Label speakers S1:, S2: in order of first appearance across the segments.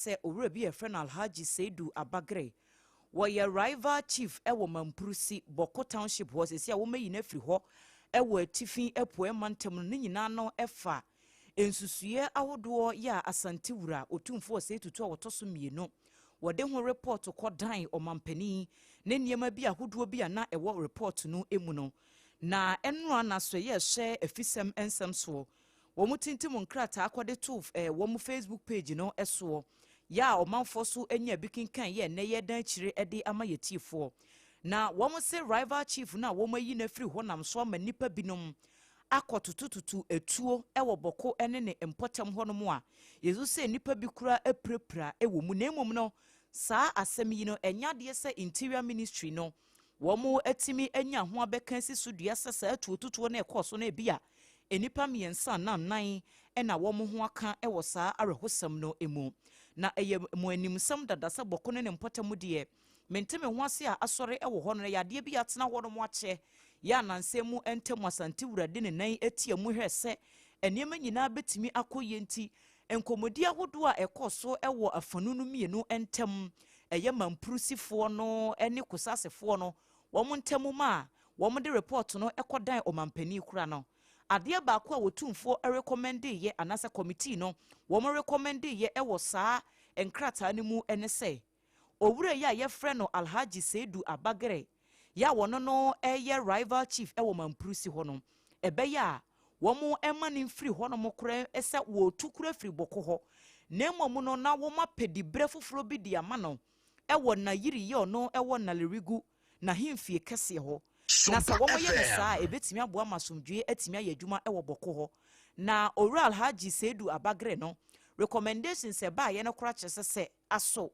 S1: se owura bi e friend Alhaji Seidu Abagre wo ye rival chief e wo Mamprusi Boko Township ho sesi a wo mayi na firi ho e wo atifin epoe mantem no nyina no efa ensusuye ahodo ya asante wura otumfo se tutu a wotoso mienu wode ho report ko dan omampani ne niema bi ahodo bi na ewo report no emu no na enro na so ye hye afisem ensem so wo mutintim nkrata akode to wo mu Facebook page no eso ya omanfo so enya bikinkan ye ne ye dan chire ede ama yetifo na wo mu se rival chief na wo mayi na firi ho nam so ma nipa binom akotutututu etuo ewo boko ene ne empotem ho no mu a yesu se nipa bi kura eprepra ewo mu na emom no saa asem yi no enya de se interior ministry no wo mu atimi enya ho abekan si so dua sesa atututuo na ekoso na ebia enipa miensa na nan ena wo mu ho aka ewo saa arehosam no emu na eye mu animsam dadasa boko ne empotem de menteme ho ase a asore ewo ho no ya de bi atena ho no mu ache ya nansemu entem asante wurade ne nan etie mu hwese enema nyina betimi akoye nti enkomodi ahodo a ekoso ewo afanunu mienu entem eye Mampurusifo no ene kusasefo no wo mu ntemu ma wo mu de report no ekodan omampani kura no ade ba ko a wotumfo recommend ye anasa committee no wo mu recommend ye ewo saa enkrata ne mu ene se owura ya ye frɛ no Alhaji Seidu Abagre ya wono no eye rival chief ewo Mampurusi ho no ebe ya wo mu ema ne mfiri ho no mokore ese wo tukura firi boko ho na mmom no na wo mapedi bre foforo bi dia ma no ewo na yiri ye no ewo na lerigu na himfie kese ho na sa wo ye ne saa ebetimi aboa masomdwe atimi ayadwuma ewo boko ho na owura Alhaji Seidu Abagre no recommendations e ba ye no kora kyese aso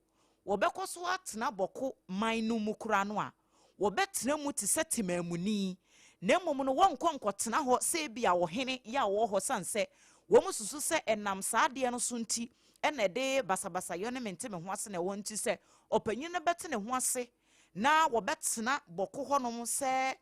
S1: wobekoso atena boko manu mukura no a wobetena mu te setimamuni na mmom no wonkonkotena ho se bia wo hene ya wo ho sanse wo mususu se enam saade no so nti ene de basabasa yo ne menteme ho ase na wo nti se opanyin ne betene ho ase na wobetena boko ho no se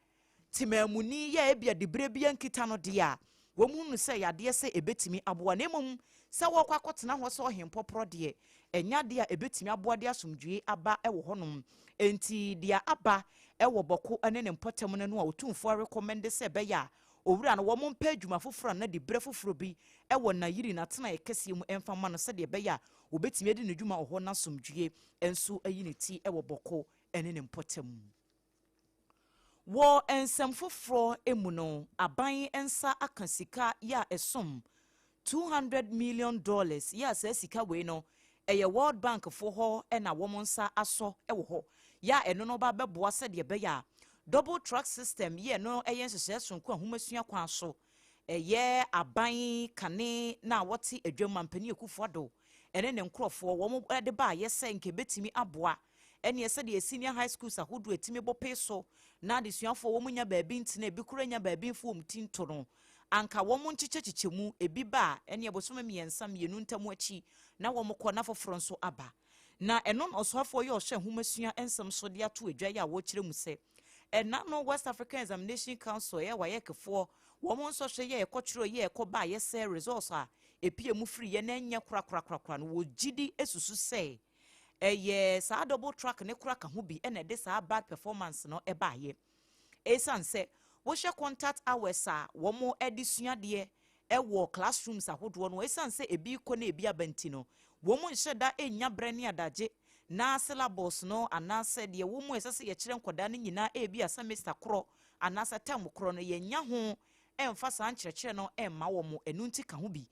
S1: timamuni ya ebia de brebia nkita no de a wo mu nu se yade se ebetimi aboa na mmom se wo kwakotena ho se ohempopro de enya de a ebetimi aboa de asomdwe aba ewo honom enti dia aba ewo boko ene ne mpotem ne no a otumfo recommend se be ya owura no wo mo mpa adwuma foforo na de bre foforo bi ewo na yiri na tena ekese mu emfa ma no se de be ya obetimi ade ne dwuma oho na asomdwe enso ayi ne ti ewo boko ene ne mpotem wo ensem foforo emu no aban ensa akansika ya esom $200 million ya sa sika we no eye World Bank fo ho na wo monsa aso ewo ho ya eno no ba beboa se de be ya double track system ye no eye nhyehyɛ sonko ahomasua kwa so eye aban kane na wote adwam mampani ekufo do ene ne nkrofo wo mo de ba ye se nke betimi aboa ene ye se de senior high schools ahodo etimi bope so na de suafo wo munya baabi ntine bi kura nya baabi fo mtinto no anka wo mu nchichechechemu ebi ba ene ebosoma miensa mienu ntamu achi na wo mokọ na foforo nso aba na eno osofo ye ohwe homasua ensem so de ato adwa ya wo kire mu se ena no West African Examination Council ye wa yekefo wo mo nso hwe ye ekotwero ye ekoba ye se results a epie mu free ye na nya kura no wo gidi esusu se eye saa double track ne kura ka ho bi ena de saa bad performance no eba ye esanse wo hwe contact hours a wo mo edisua de ewo classrooms ahodo no esanse ebi ko na ebi abanti no wo mo hye da enya brane adaje na syllabus no anase de wo mo esase ye kire nkoda ne nyina ebi a semester kro anase term kro no ye nya ho emfa saa nkyerɛkyerɛ no emma wo mo enunti ka ho bi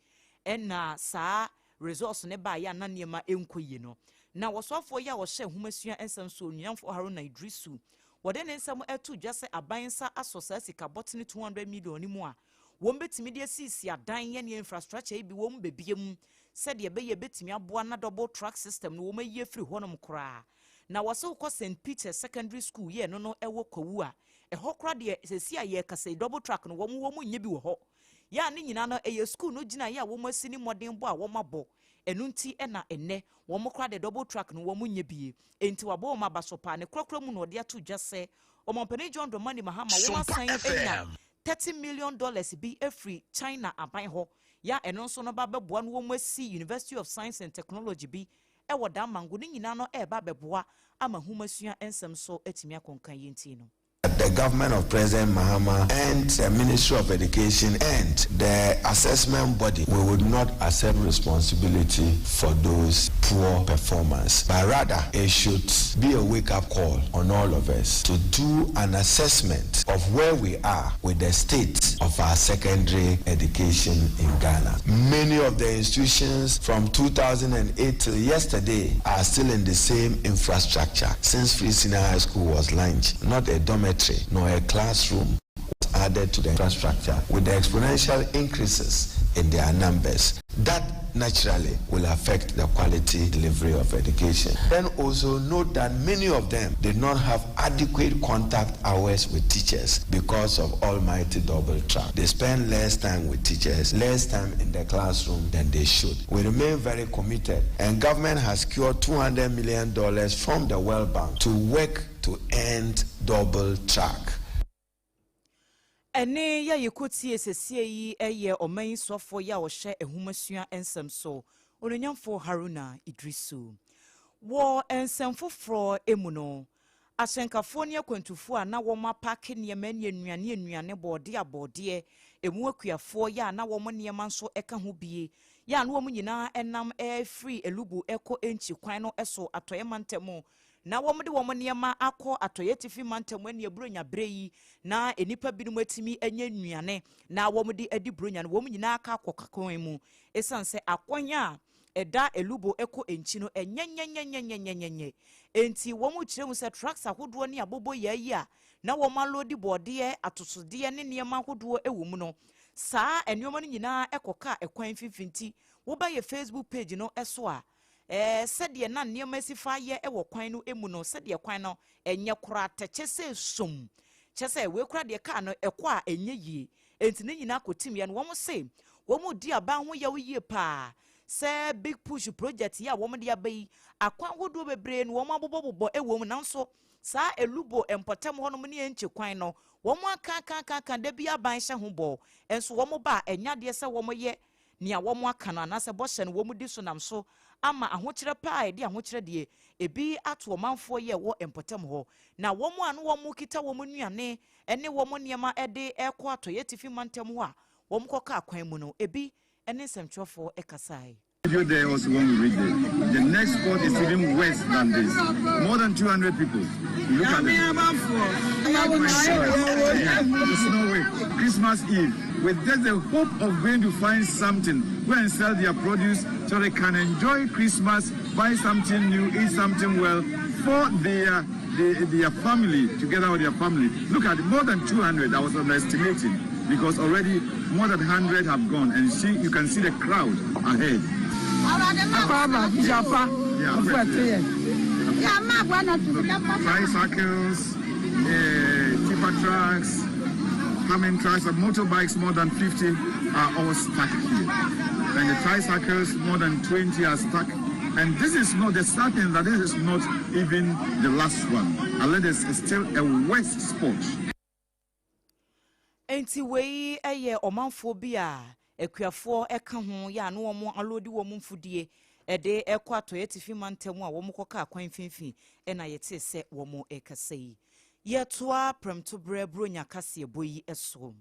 S1: ena saa resource ne ba ya na niema enkoyi no na wosofo ya wo hye homasua ensam so nyamfo Haruna Idrisu wode ne nsam etu dwase abansa asosa sika botne 200 million mu a won betimi de asisi adan ye ne infrastructure bi won bebiem se de be ye betimi aboa na double track system no won ayi free honom kra na wose ko St Peter Secondary School ye no no ewo kwawu a eho kra de sesi a ye kase double track no won nya bi wo ho ya ne nyina no eye school no gina ya won asini modern bo a won mabo enunti ena enne won kra de double track no won nya bi enti wabo ma basopa ne krokro mu no de ato dwase omompani John Domani Mahama won asan enya $30 million bi every China aban ho ya eno nso no ba beboa no wo masi University of Science and Technology bi ɛwɔ da mango ne nyina no ɛba bɛboa ama homasua ensem so etimi akonkan yenti no.
S2: The government of President Mahama and the Ministry of Education and the assessment body, we would not accept responsibility for those poor performance, but rather it should be a wake-up call on all of us to do an assessment of where we are with the state of our secondary education in Ghana. Many of the institutions from 2008 till yesterday are still in the same infrastructure since Free Senior High School was launched. Not a dormitory nor a classroom was added to the infrastructure with the exponential increases in their numbers. That naturally will affect the quality delivery of education. Then also note that many of them did not have adequate contact hours with teachers because of almighty double track. They spend less time with teachers, less time in the classroom than they should. We remain very committed, and government has secured $200 million from the World Bank to work to end double track.
S1: Ene ya yekoti esesie yi eye oman sofo ya ohye ehumasua ensem so ononyamfo Haruna Idrisu wo ensem foforo emuno asenkafo ne akwantufo a na wo mapake niema ne anuane bode abode emu akuafo ya na wo niema nso eka ho bie ya na wo nyina enam free elubu eko enchi kwan no eso atoye mantemu na wɔn de wɔn nneɛma akɔ atoyɛ tifi mantam ani ebronya breyi na enipa binom atimi anya nnuane na wɔn de adi bronya no wɔn nyinaa aka akɔ kakɔn mu esan sɛ akonya ɛda elubo ɛkɔ enchi no enyenyenyenyenyenyenyenye enti wɔn kyerɛ mu sɛ trucks ahodoɔ ne abobo yayi a na wɔn alodi bɔdeɛ atosodeɛ ne nneɛma ahodoɔ ɛwɔ mu no saa nneɛma no nyinaa ɛkɔka ɛkwan fifinti wɔbayɛ Facebook page no ɛso a sɛdeɛ na nneɛma sifa yɛ ɛwɔ kwan no emu no sɛdeɛ kwan no enye kora teche sɛ som kyɛ we kora deɛ ka no ɛkɔ a enye yie enti ne nyina akɔtim yɛ no wɔn se wɔn di aban ho yɛ yie pa sɛ big push project ya wɔn de abai akwan hodo bebre no wɔn abobɔbobɔ ɛwɔ mu nanso saa elubo empotem hɔ no mu ne enche kwan no wɔn aka da bi aban hyɛ ho bɔ enso wɔn ba enya deɛ sɛ wɔn yɛ nia wɔn aka no anasɛ bɔhyɛ no wɔn di so nam so ama ahokyere pa edi ahokyere de ebi ato omanfo ye wo empotem ho na wo mu anu wo mu kita wo mu nuane ene wo mu niema ede ekɔ atoye tifi mantem ho a wo mu kɔka akwan mu no ebi ene nsɛmtwɔfo ekasai.
S3: Video there also when we read the next spot is even worse than this. More than 200 people. You look at there's no way. Christmas Eve, with just the hope of going to find something, go and sell their produce so they can enjoy Christmas, buy something new, eat something well for their family, together with their family. Look at it, more than 200. I was underestimating because already more than 100 have gone, and you can see the crowd ahead. Tricycles, tipper trucks, coming trucks, and motorbikes, more than 50 are all stuck here. And the tricycles, more than 20 are stuck. And this is not the starting, that this is not even the last one. Unless it's still a west spot.
S1: Enti wei eye omanfo bi a ekuafo eka ho ya no omo alodi wo mfudie ede ekwa atoye tifi mantem a wo mkoka akwan finfin ena yete se wo mo ekasei yetoa premto bronya kase boyi eso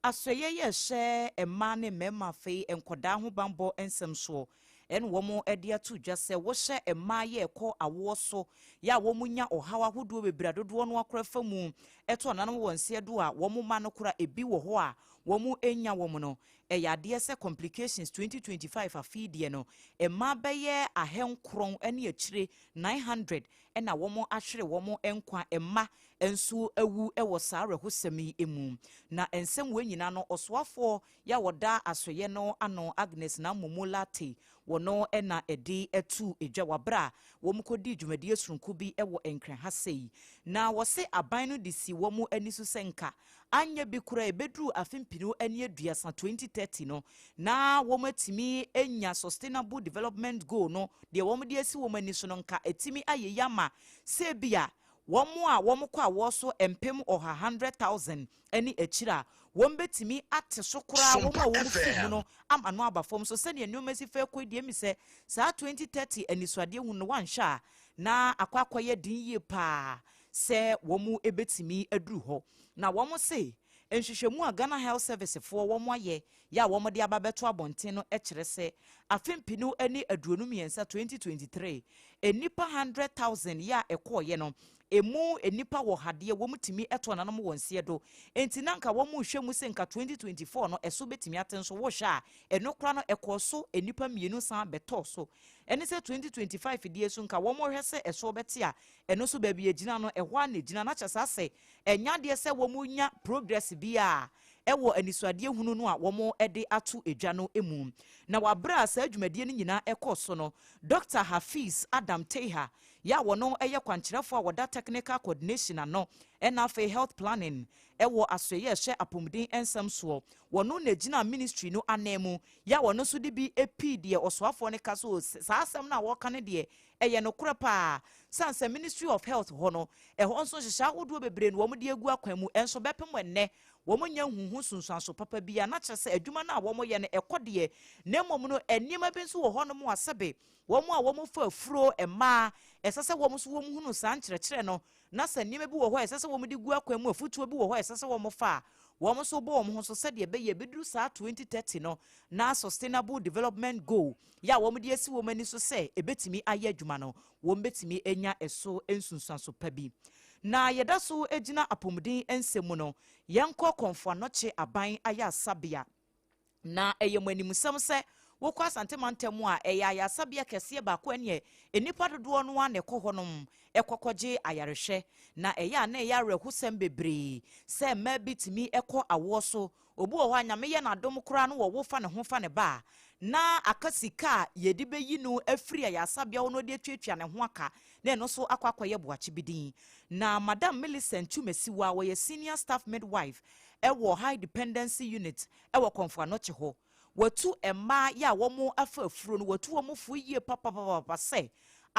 S1: asoye ye hye ema ne mema fei enkoda ho bambo ensem so en wo mo ede atu dwase wo hye ema ye ekọ awo so ya wo munya ohawa hodo bebradodo no akora famu eto nanom wonse do a wo mo ma no kora ebi wo ho a wo mo enya wo mo no eyade se complications 2025 afidie no ema beye ahenkron ene akire 900 ena wo mo ahwere wo mo enkwa ema ensu ewu ewo sare hosemi emu na ensem we nyina no osoafo ya woda asoye no ano Agnes na momolate wono ena edi etu edwa wabra wo mkodi dwumadi esurunku bi ewo enkran hasei na wose aban no disi wo mu anisu senka anya bi kura ebedru afimpinu ani aduasa 2030 no na wo matimi enya sustainable development goal no de wo mde asi wo mani so no nka etimi ayeyama sebia womo kwa wo so empem oha 100,000 eni echira wombetimi ate so kura womo a womo fimu no amano abafom so sene nneomasi fe kodie mi se saa 2030 aniswade hu no wansha na akwakoye din yie pa se womo ebetimi aduru ho na womo se enhwehwemu a Ghana Health Service for womo aye ya womo de ababeto abonten no ekire se afempinu eni aduonu miensa 2023 enipa 100,000 ya ekoye no emu enipa wo hade womutimi eto nanom wonse do enti nanka womu hwemu se nka 2024 no eso betimi atenso wo hwa enokra no ekoso enipa mienu san beto so eni se 2025 die so nka womu hwese eso bete a eno so baabi agina no ehwa na agina na kyesa se enya de se womu nya progress bia ewo aniswade hunu no a womo ede ato edwa no emu na wabra sa adwumadie no nyina ekoso no Dr. Hafiz Adam Teha ya wono eye kwankyerefo a woda technical coordination ano enafe health planning ewo asoye hye apomden ensem so wono na gina ministry no anemu ya wono so de bi epi de osoafo ne kaso saa asem na wo kane de eye no kropa sanse Ministry of Health hono eho nso hyehya wodo bebre no wo de egu akwan mu enso bepem enne womo nya huhu sunsanso papa bia na kyerese adwuma na womo ye ne ekode na mmom no enima bi nso wo hono mu asebe womo a womo fa afuro ema esese womo so womo hunu san kyerɛkyerɛ no na sa nima bi wo ho esese womo de gu akwan mu afutuo bi wo ho esese womo fa womo so bo womo ho so sɛ de be ye beduru saa 2030 no na sustainable development goal ya womo de asi womo ani so sɛ ebetimi aye adwuma no womo betimi enya eso ensunsanso pa bi na yeda so egina apomden ensemu no yenko konfo anoche aban aya sabia na eyemanimusem se wokwa santemantemu a eya ya sabia kese ba ko ene enipa dodo no a ne kohonom ekokogye ayarehwe na eya na eya rehusem bebre se ma bitimi eko awo so obu ho anyame ye na dom kura no wo fa ne ho fa ne ba na akasika yedi beyi no afiri ya sabia wono de twetwa ne ho aka na eno so akwakoye boachi bidin na Madam Millicent Tumesiwa wo senior staff midwife ewo high dependency unit ewo konfo anoche ho watu emma ya womo afa afuro no watu womo fu yie papa se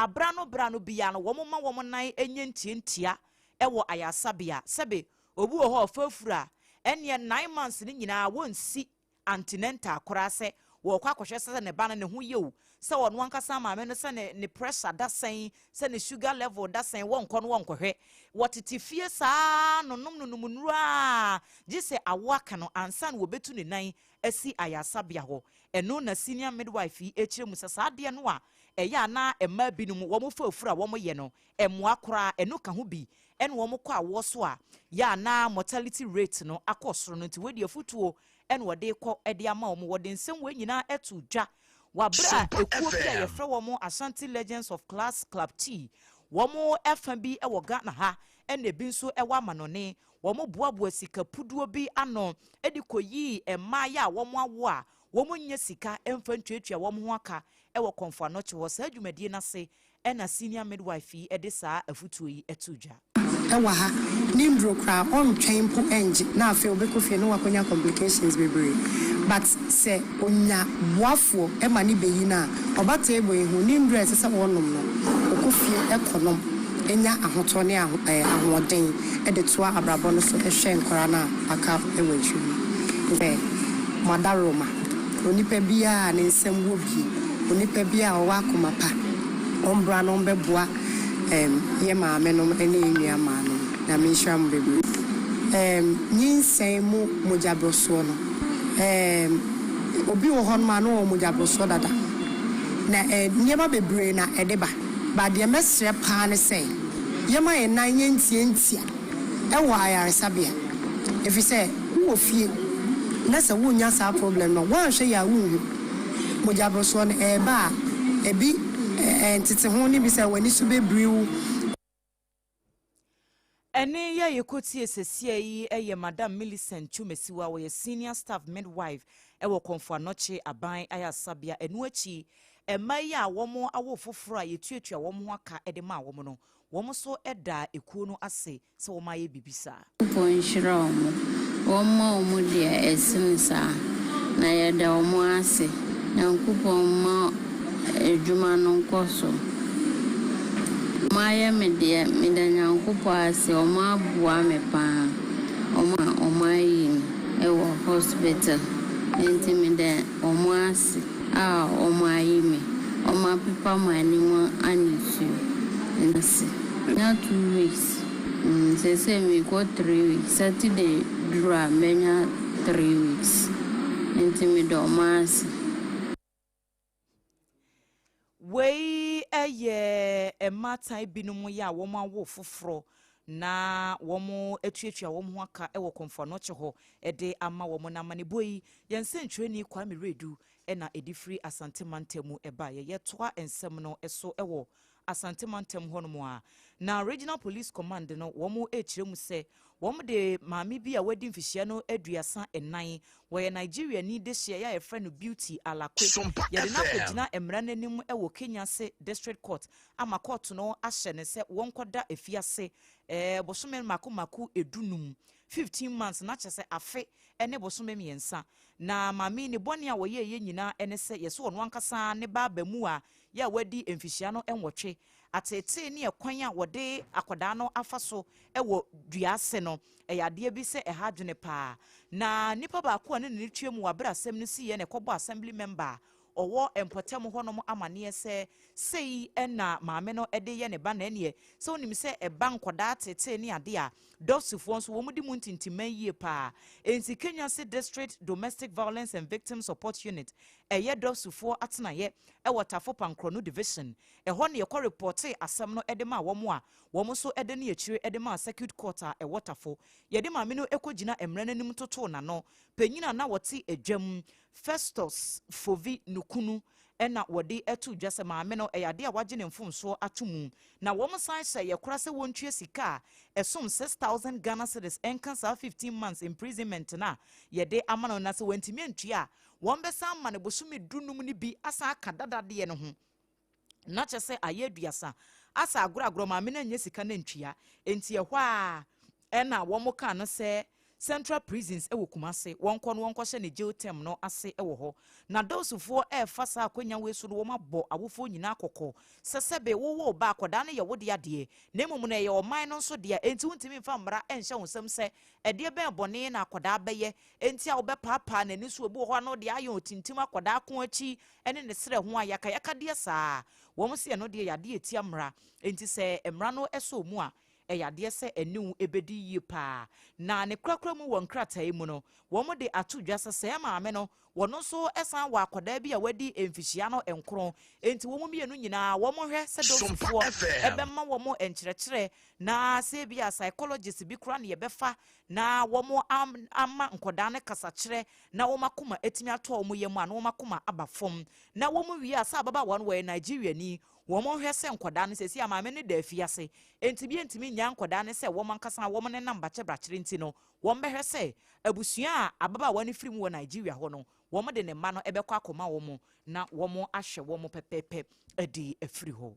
S1: brano bia no womo ma womo nan enye ntientia ewo ayasabia sebe obu ho afa afura ene 9 months ni nyina wonsi antenatal korase wo kwa kwhwe se ne ba ne ho yewu se wono ankasa ma me no se ne pressure da sen se ne sugar level da sen wonko no wonkohwe wotetifie saa nonum nura gise awaka no ansan wo betu ne nan asi ayasabia ho eno na senior midwife echire mu sasa de no a eya na emma binum wo mo fa ofura wo mo ye no emmoa kora eno ka ho bi ene wo mo kwa wo so a ya na mortality rate no akosoro no nti we de afutuo ene wo de kɔ ede ama wo mo wo de nsem we nyina etu dwa wabra ekuo bi a yefrɛ wo mo Ashanti Legends of Class Club T wo mo efa bi e wo Ghana ha ene bi nso e wa manone wo mo boaboa sika puduo bi ano edi koyi emma ya wo mo awo a wo mo nya sika emfa ntwetwa wo mo ho aka e wo konfo anoche wo sa adwumadie na se ena senior midwife ede saa afutuo yi etu dwa
S4: ewa ha nimbro kra on twɛn po engi na afi obekofie no wakonya complications bebre but se onya boafo e ma ni beyi na obata ebo ehu nimbro esese wonom no okofie ekonom enya ahoto ne ahoden e de toa abrabo no so ehwe nkora na aka ewatwi madaroma onipa bia ne nsem wo bi onipa bia o wakoma pa ombra no mbeboa ye maame no ene enua ma no na me hwam bebre nyinsen mu mojabroso no obi wo hon ma no mojabroso dada na nyema bebre na edeba ba de mesre pa ne sei ye ma ye nan ntientia e wo ayaresabia efi se wo fie na se wo nya sa problem no wa hwe ya wo mojabroso no ba ebi entite ho ni bi se wani so bebriu
S1: ene ya yekoti esesia yi eye Madam Millicent Tumesiwa wo senior staff midwife ewo konfo anoche aban ayasabia enu achi emma ya womo awo foforo a yetuatua womo aka ede ma womo no womo so eda ekuo no ase se womo aye bibisa
S5: ponhira womo dia esinisa na yeda womo ase na nkupon ma edwuma no nkoso Maya media medanya nkopo ase oma bua me pa oma yi ewo hospital enti mede oma ase oma yi me oma pipa mani mo anisu nsi na 2 weeks say we go 3 weeks Saturday dura menya 3 weeks enti mede oma ase
S1: wei eye ematai binom ya wo ma wo foforo na wo mo etuatua wo ho aka e wo konfo no che ho e de ama wo mo na mane boyi yense ntwani kwa me redu e na edifri asante mantemu e ba ye toa ensem no eso e wo asante mantem ho no mo a na regional police command no wo mo echiremu se wo mo de maami bi a wadi mfihia no aduasa enan wo ye Nigeria ni de hye ya efre no beauty alakwe ye de na kogina emra nanim e wo Kenya se district court ama court no ahye ne se won koda efiase bosome maku edunum 15 months na chese afe ene bosome miensa na maami ni boni a wo ye nyina ene se yeso ono ankasa ne ba bamu a ya wadi mfihia no enwotwe atete ni ekwan a wode akoda no afaso ewo duase no eyade bi se ehadwene pa na nipa ba ko ne ne twemu wabra asem no si ye ne kobo assembly member owo empotem honom amane se sei na maame no ede ye ne ba na ne se onim se eba nkoda atete ni ade a dosifo nso wo mudi muntintiman yie pa ensi Kenya se district domestic violence and victim support unit eye dosifo atena ye ewotafo pankrono division eho ne ye reporte asem no ede ma wo mo so ede ne yechire ede ma circuit court a ewotafo ye de maame no ekogina emra nanim toto na no penyina na wote edwam Festus Fovi Nukunu ena wodi etu dwase maame no eyade a wagye ne mfomso atomu na wo msan hye ye kora se wontue sika esom 6,000 Ghana cedis enkansa 15 months imprisonment na ye de amano na se wantimi antua won besa ma ne bosumi dunum ni bi asa aka dadade ne ho na kyese ayeduasa asa agoragoro maame na nya sika na ntua enti ye hwa ena wo mo ka no se Central prisons ewo Kumase wonko no wonko hye ne jail term no ase ewo ho na dosufo fasa akonya we so no mabo awofo nyina akokọ sesebe wo ba akoda ne ye wode ade na emum na ye oman no so de enti wuntimi mfa mra enhye wonsem se ede ben bone na akoda beye enti a wo be papa na ni so obi ho no de ayo tintim akoda ako achi ene ne sere ho ayaka de saa wo mo se no de yade eti amra enti se emra no eso mu a eyade se enu ebedi yi pa na ne krakra mu won kratai mu no wo mo de atu dwase se maame no wono so esan wa akoda bi a wadi emfihia no enkron enti wo mo mienu nyina wo mo hwe se dosifo ebemma wo mo enkyerɛkyerɛ na se bi a psychologist bi kra ne yebefa na wo mo ama nkoda ne kasakyerɛ na wo makoma etimi ato wo yemu a na wo makoma abafom na wo mo wi asa baba won wo Nigeria ni wo mo hwe se nkoda ne sesi amaame ne da afiase enti bi entimi nya nkoda ne se wo mankasa wo mo ne namba kyebrakere enti no wo mbehwe se abusua ababa wani firim wo Nigeria ho no wo mo de ne ma no ebekọ akoma wo mo na wo mo ahwe wo mo pepepe edi afiri ho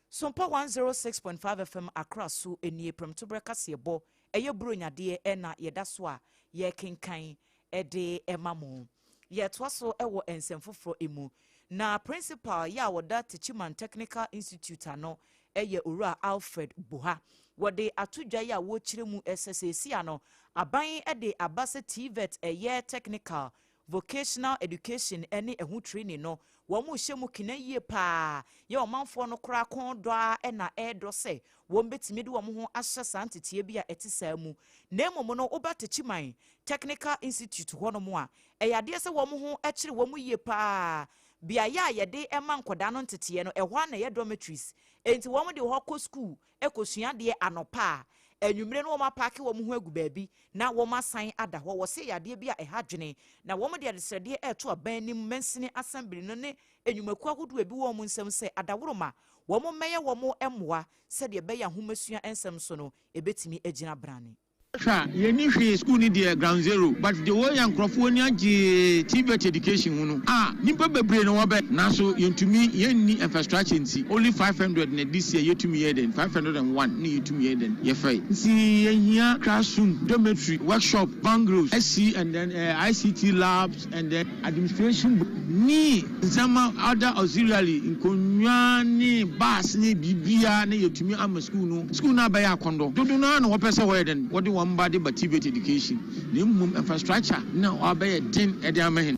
S1: SOMPA 106.5 FM Accra so enie premto breka sebo eye bronyade e na yeda so a ye kenkan ede emamo ye to so ewo ensemfoforo emu na principal ya woda Techiman Technical Institute ano eye Owura Alfred Boha wode atudwa ya wo kiremu SSC ano aban ede abase TVET eye technical vocational education ene ehu training no wo mo hye mu kina yie pa ye omanfo no kora kon do a na edo se wo mbetimi de wo mo ho ahye santetie bi a etisa mu na emom no oba Techiman Technical Institute hono mo a eyade se wo mo ho akire wo mo yie pa bia ya yede ema nkoda no ntete no ehwa na ye dormitories enti wo mo de ho ko school ekosua de anopa enwumre no wo ma park wo mo ho agu baabi na wo ma san ada ho wo se yade bia ehadwene na wo mo de adesrede eto aban nim mensini assembly no ne enwumaku ahodo ebi wo mo nsem se adaworoma wo mo meye wo mo emmoa se de be ya homasua ensem so no ebetimi agina brane
S3: Tra, ye ni hwe school ni de ground zero, but the way yankrofo ni age TVET education no. Nipa bebre no wabe na so yentumi yenni infrastructure nti. Only 500 na this year yetumi ye den 501 ni yetumi ye den. Ye fai. Nsi yehia classroom, dormitory, workshop, bungalows, SC and then ICT labs and then administration ni zama other auxiliary nkonwa ni bus ni bibia na yetumi am school no. School na ba ya kondo. Dodo na wo pese wo ye den. What do one body but TVET education? The infrastructure na wabe den e de amahin.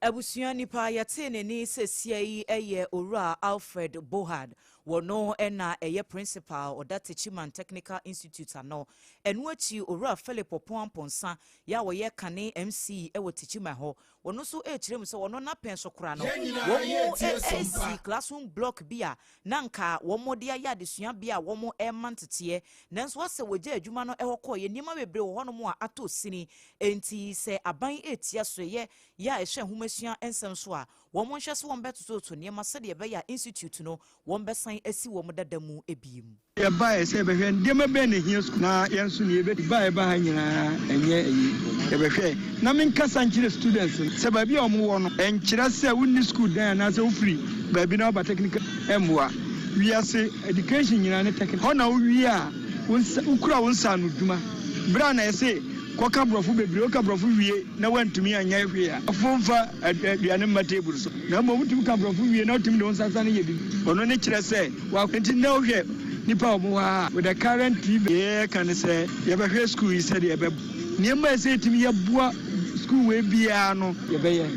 S1: Abusua nipa yate ne ni sesia yi eye Owura Alfred Bohad wono ena eye principal Odate Chiman Technical Institute ano enu achi Owura Philip Opon ya wo ye kane MC ewo Tichima ho wono so echirem se wono na penso kora no wo AC classroom block bia nanka wo mo de ya desua bia wo mo emantete nanso wase woje adwuma no ehokọ ye nima bebre wo hono mo ato sini enti se aban etia so ye ya ehwe humasua ensem so a wo mo nhwe so wo beto to nima se de be ya institute no wo besan asi wo mo dadamu ebiem
S3: ye ba se be hwe ndema be ne hia school na yenso ne be ba ha nyina enye eyi ye be hwe na men kasa nkire students se ba bia o mo wo no enkire se wonni school dan na se wo free ba bi na ba technical emwa we ase education nyina ne technical ho na wo wi a ukura won sa no duma bra na ese koka brofo bebre oka brofo wie na wantumi anya hwe a afomfa aduane ma table so na mo mutumi ka brofo wie na otumi de won sasa ne yebi ono ne kire se wa kwenti na wo hwe nipa omo ha with the current TV can say ye be hwe school yi said ye be niema ese timi ye boa school we bia no ye be ye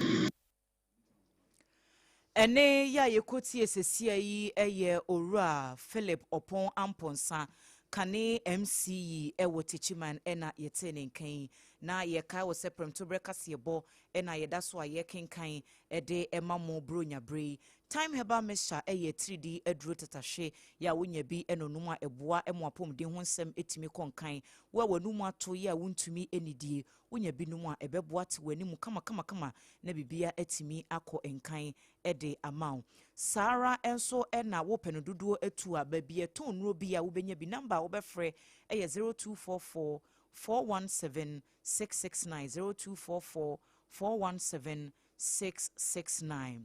S1: ene ya yekoti esesia yi eye Owura Philip Opon Amponsa kane MC ewo Tichiman ena yete ne nkan na ye kai wo seprem to brekase bo ena ye daso a ye kenkan ede emamo bronya brei time heba mesha eye 3D edro tatashe ya wonya bi enonum a eboa emwapom de ho nsem etimi konkan wa wanum ato ya wontumi enidie wonya bi num a ebeboa te wanimu kama na bibia etimi akọ enkan ede amount Sara enso ena wo penoduduo etu a babie ton nro bi a wobenya bi number wo befre eye 0244 417 669 0244 417 669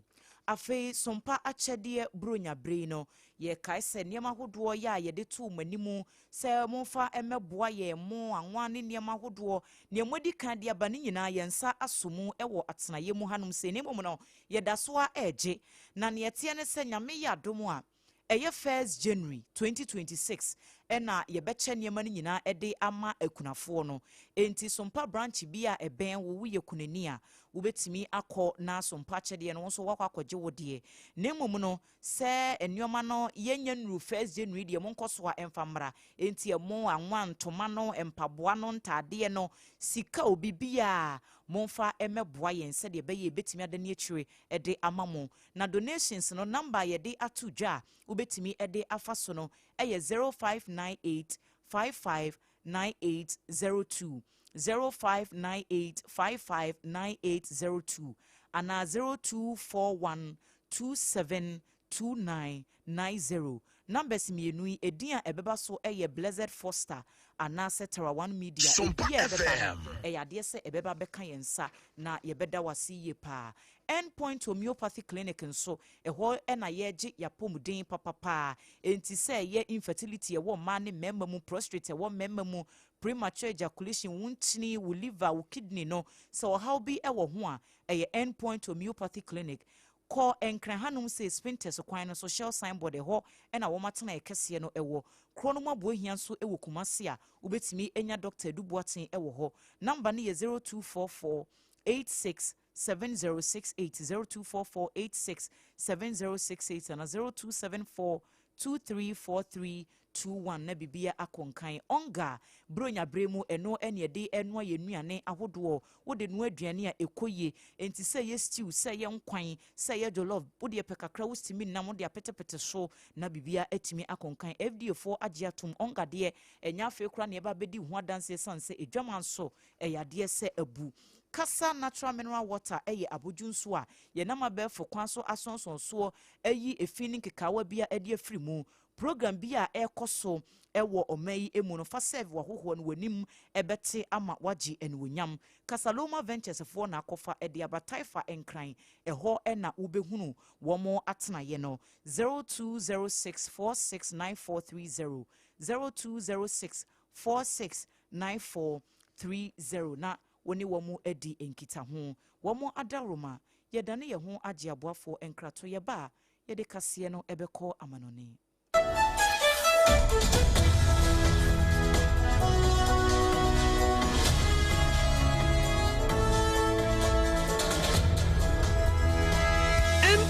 S1: Afe sompa achede bronya brei no ye kai se niema hodo ya ye de tu manimu se monfa emeboa ye mo anwa ne niema hodo ne modi kan de aba ne nyina ye nsa asomu ewo atena ye mu hanum se ne mom no ye daso a eje na ne yete ne se nyame ya domo a eye 1st January 2026 ena ye beche niema ne nyina ede ama akunafo no enti sompa branch bia eben wo ye kunani a ubetimi akọ na sompa chede no so wakọ akọje wode ne mom no se enioma no yenya nru 1st January de monkoso a emfamra enti emo anwa ntoma no empaboa no ntade no sika obibia monfa emeboa yen se de beye betimi adane akire ede amamo na donations no number ye de atudwa ubetimi ede afaso no eye 0598 559802 0598559802 and 0241272990 numbers mienu edian ebeba so eye Blessed Foster ana setara one media edia ebeba ade se ebeba beka yensa na yebeda wasi ye pa Endpoint homeopathy clinic nso eho na yeje yapomuden papa enti se ye infertility ewo ma ne memma mu prostrate ewo memma mu premature ejaculation wuntini wo liver wo kidney no so how be ewo ho a eye Endpoint homeopathy clinic call enkran hanum se spintes kwan no social signboard eho na wo matena ekese no ewo krono mabo hia so ewo kumase a ubetimi enya Dr. Dubuaten ewo ho number ne ye 0244 86 7068 0244 7068 and 0274 234321 na bibia akonkan onga bronya bremu eno ene de eno ye nuane ahodo wo de no aduane a ekoye enti se ye stew se ye nkwan se ye jollof wo de pekakra wo stimi nam wo de apetepete so na bibia atimi akonkan FD4 agiatum onga de enya fe kra ne ba bedi ho adanse sanse edwaman so eyade se abu kasa natural mineral water eye aboju nso a ye na mabefo kwan so asonsonso ayi efini kekawa bia ade afiri mu program bia ekoso ewo omayi emu no fa serve wa hoho no wanim ebete ama waji enwonyam Kasaloma Ventures for na akofa ede abataifa enkran eho na ubehunu womo atena ye no 0206469430 0206469430 na woni womo edi enkita ho womo adaroma yedane ye ho age aboafo enkrato ye ba yede kase no ebeko amanone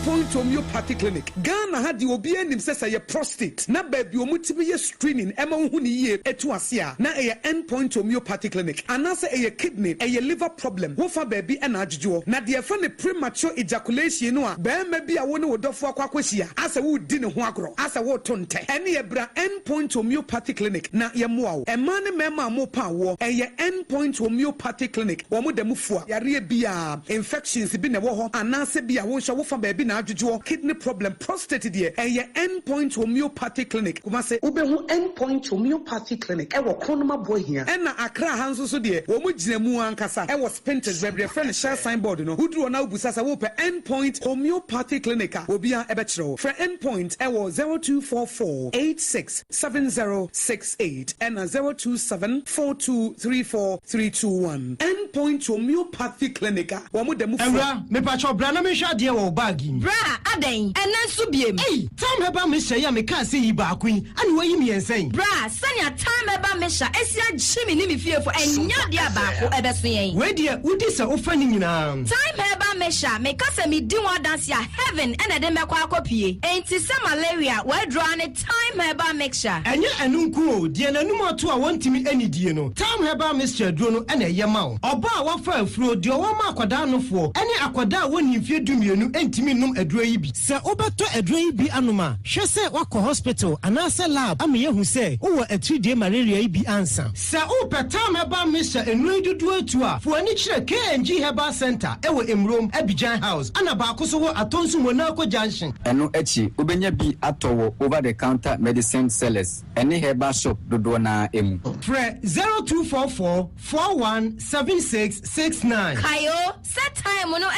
S6: Point homeopathy clinic Ghana had the obi enim say ye prostate na baby omutimi ye screening ema hu ni ye etu ase a na ye endpoint homeopathy clinic anase ye kidney ye liver problem wo fa baby na ajejo na de fa ne premature ejaculation no a ba ma bi a wo ne wodofo akwakwahia ase wo di ne ho agro ase wo tonte ene ye bra endpoint homeopathy clinic na ye moa wo ema ne mema mo pa wo ye endpoint homeopathy clinic wo mo dem fua yare bia infections bi ne wo ho anase bia wo hwa wo fa baby na ajuju kidney problem prostate there endpoint homeopathy clinic kuma say obehu endpoint homeopathy clinic e wo kronoma boy here na akra hanso so there wo mu ginemu ankasa e wo spintex bebre friend share signboard no hudru na obusa sa wo pe endpoint homeopathy clinic obia ebe kire for endpoint e wo 0244867068 and 0274234321 endpoint homeopathy clinic wo mu dem
S7: ewra me pa cho bra na me hwa de wo bag
S8: bra aden ena nso biem
S7: time heba me hye ya me ka se yi ba kwin ani wayi me ensen
S8: bra sanya time heba me hya esi agye me ni me fiefo enya de abaako ebeso yen
S7: we de udi se ofa ni nyina
S8: time heba me hya me ka se me di wa dance ya heaven ena de mekwa akopie enti se malaria we draw ne time heba me hya
S7: enye enunku o de nanum ato a wontimi anidie no time heba me hya duro no ena ye ma wo oba a wafa afuro de wo ma akwada nofo ene akwada a woni mfie dumienu entimi num aduro yi bi se obeto aduro yi bi anoma hwe se wakọ hospital anase lab ame yehu se wo atudie malaria yi bi ansa se o petam heba me hya enuro dudu atu a fo ani kire KNG Herbal Center ewo Emrom Abidjan House ana ba akoso wo atonsu Monaco Junction
S9: eno echi obenya bi atowo over the counter medicine sellers ene herbal shop dodo na emu
S7: Fre 0244417669
S8: kayo set time no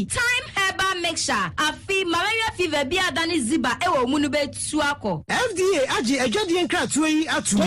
S8: time herbal mixture afi malaria fever bi adani ziba ewo mu no betu akọ
S7: FDA age adwadie nkratoa yi atu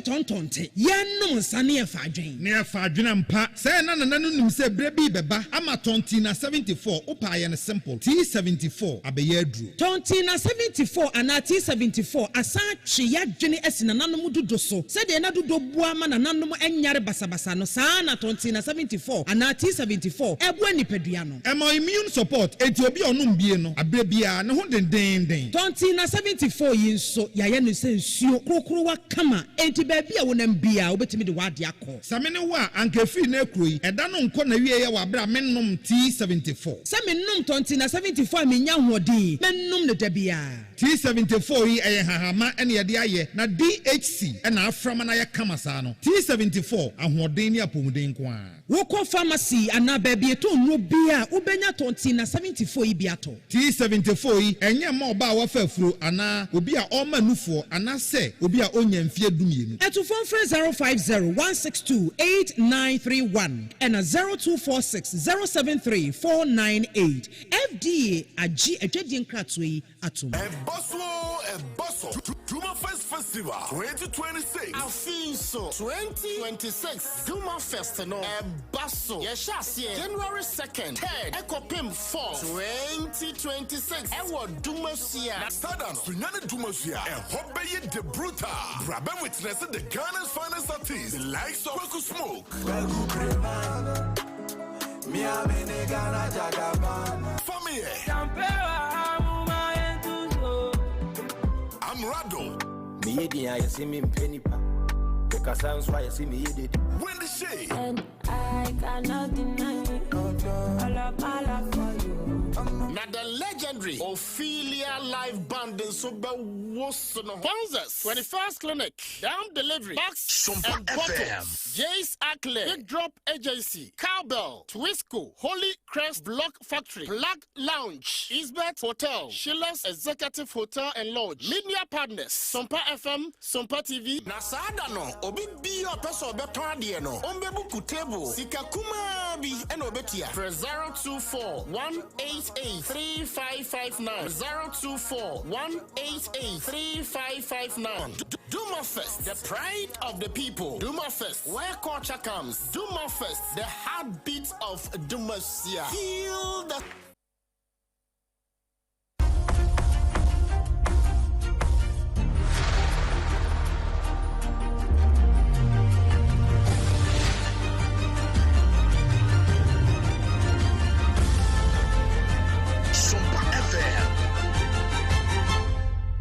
S10: tontonte yenum nsane efa adwen ne efa adwen mpa say na nanu nim se bre bi beba ama tonti na 74 opa ye ne simple T74 abeye aduru tonti na 74 ana T74 asa twe ya dwene esina nanom dodo so se de na dodo bua ma nanom enyare basabasa no saa na tonti na 74 ana T74 ebu anipadua no ema immune support enti obi onum bie no abre bia ne ho den tonti na 74 yi nso ya ye no se nsuo krokro wa kama enti ba bia wonam bia obetimi de wade akọ samene wa ankafi na ekroyi eda no nko na wie ye wa bra mennom T74 samennom tonti na 74 menya hodin mennom ne da bia T74 yi eye hahama ene ye de aye na DHC ena aframa na ye kama saa no T74 ahoden ni apomuden ko a woko pharmacy ana ba bia to nro bia ubenya tonti na 74 yi biato T74 yi enye ma oba wa fafuro ana obi a o manufo ana se obi a onya mfie dumienu eto phone 05016289931 and 0246073498 FDA agi adwadie nkratoa yi atom
S11: Ebosso Duma Fest Festival 2026 Afinso 2026 Duma Fest no Ebosso Yeshasie January 2nd 3rd Ekopim 4th 2026 Ewo Dumasia na Stardom Sunyane Dumasia Ehobeye de Bruta Brabe witness the Ghana's finest artists the likes of Kwaku Smoke Family I'm Rado.
S12: Me I see me penny pa. Because sounds why I see me did.
S11: When the shade.
S13: And I cannot deny it. All for you.
S11: Now the legend. legendary Ophelia live band in Soba Wosono. Kansas 21st Clinic, down delivery, box and bottles. Jay's Ackley, Big Drop Agency, Cowbell, Twisco, Holy Crest Block Factory, Black Lounge, Eastbet Hotel, Sheila's Executive Hotel and Lodge, Media Partners, Sompa FM, Sompa TV. Nasada no, obi bi opeso beton ade no. Ombebu kutebo, sika kuma bi eno obetia. For 024-188-3559. 024-188-3559. Duma Fest, the pride of the people. Duma Fest, where culture comes. Duma Fest, the heartbeat of Dumasia. Feel the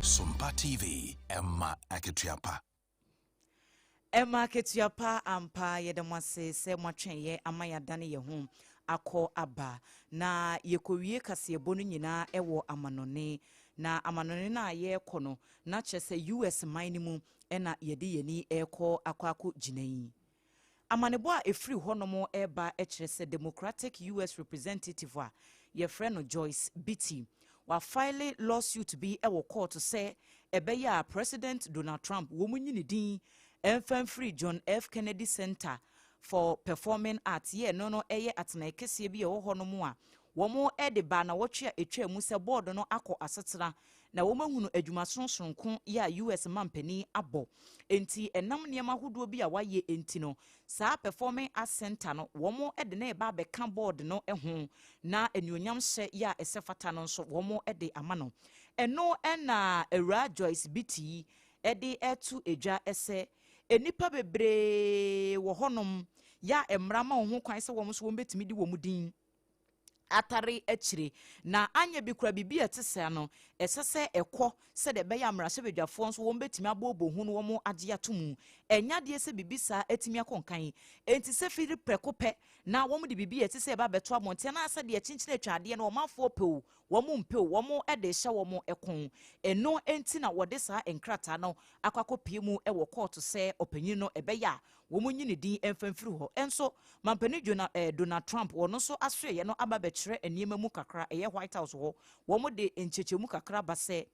S11: SOMPA TV, Emma Aketiapa.
S1: Emma Aketiapa ampa yedamase se mwatwen ye amaya dane ye ho akọ aba na yekowie kase bonu nyina ewo amanone na amanone na ye kono na chese US mine mu ena yede yeni ekọ akwako ginan amanebo a efri honomo eba echese Democratic US representative a ye friend no Joyce Beatty wa file lawsuit be ewo court to say ebeya President Donald Trump wo munyini din free John F. Kennedy Center for Performing Arts ye no eye atena kese bi ewo honomo a womo ede ba na wotwe etwa mu se board no akọ asetena na womahunu adwuma sonsonkon ya US mampani abo enti enam niam ahodo bi a waye enti no saa Performing Arts Center no womo ede na eba be ka board no eho na enuonyam hye ya esefata no so womo ede amano eno ena Era Joyce Beatty ede etu edwa ese enipa bebre wo honom ya emrama ho kwan se womo so wombetimi di womu din atare echire na anya bi kura bibi etese no esese ekọ se de be ya mrase bedwafo nso wombetimi abobo hu no womo age atomu enya de se bibi sa etimi akonkan enti se firi prekope na womo de bibi etese ba beto amonte na asa de echinchin atwade no womafo pew womo mpeo womo ede hye womo ekon eno enti na wode sa enkrata no akwakopie mu ewo court se opanyin no ebe ya womo nyini din emfamfiri ho enso mampani Donald Trump wono so asue no aba chere eniema mu kakra eye White House ho womo de enchechemu kakra base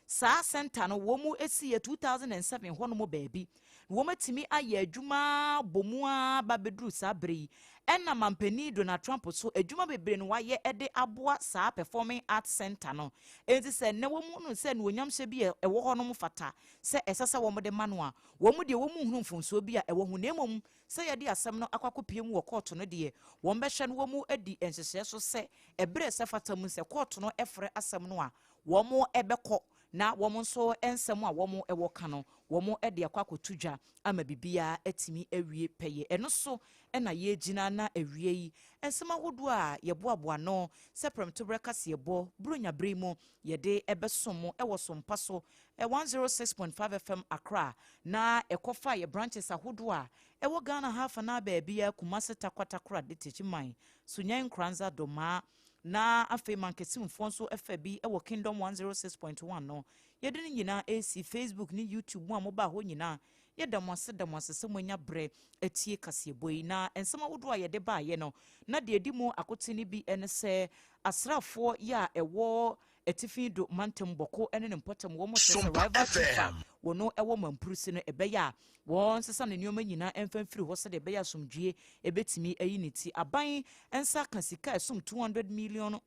S1: saa center no womo esi 2007 hono mo baabi womo timi aye adwuma bomua babedru saa bere enna mampani Donald Trump so adwuma bebre no waye ede aboa saa Performing Arts Center no enti se ne womo no se no onyam hye bi ewo hono mo fata se esese womo de manoa womo de womo hunu mfonso bi a ewo hu nemom se ye de asem no akwakopie mu wo court no de wo mbehye no womo adi enhyehye so se ebre se fata mu se court no efre asem no a womo ebekọ na womo nso ensem a womo ewo ka no womo ede akwakotudwa ama bibia atimi awie peye eno so ena ye gina na awie yi ensem ahodo a yeboaboa no seprem to brekase yebo bronya bremu yede ebesom ewo sompa so 106.5 FM Accra na ekofa ye branches ahodo a ewo Ghana half na baabia Kumasi Takwatakra de techiman sunyan kranza doma na afi mankesim fonso FB ewo Kingdom 106.1 no yede ni nyina AC Facebook ni YouTube mu amoba ho nyina yeda mwase semonya bre etie kaseboi na ensema wodo a yede ba ye no na de edimo akotini bi ense asrafo ya ewo etifi do mantem boko ene ne mpotam wo mo tese wono ewo mampurusi no ebeya won sesa ne nioma nyina emfamfiri ho se de ebeya somdwie ebetimi ayiniti aban ensa kasika esum $200 million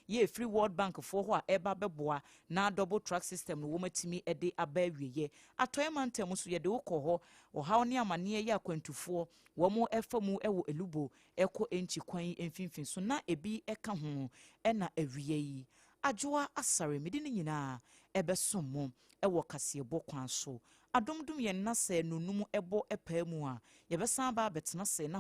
S1: ye free World Bank for ho eba beboa na double track system no womatimi ede abawiye atoyema ntem so yede wokọ ho haw ne amane ya kwantufo womo efamu ewo elubo eko enchi kwan emfinfin so na ebi eka ho ena awiye yi ADWOA ASARE medine nyina ebesom ewo kasebo kwan so adomdum ye nase nonum ebo epa mu a yebesan ba betena se na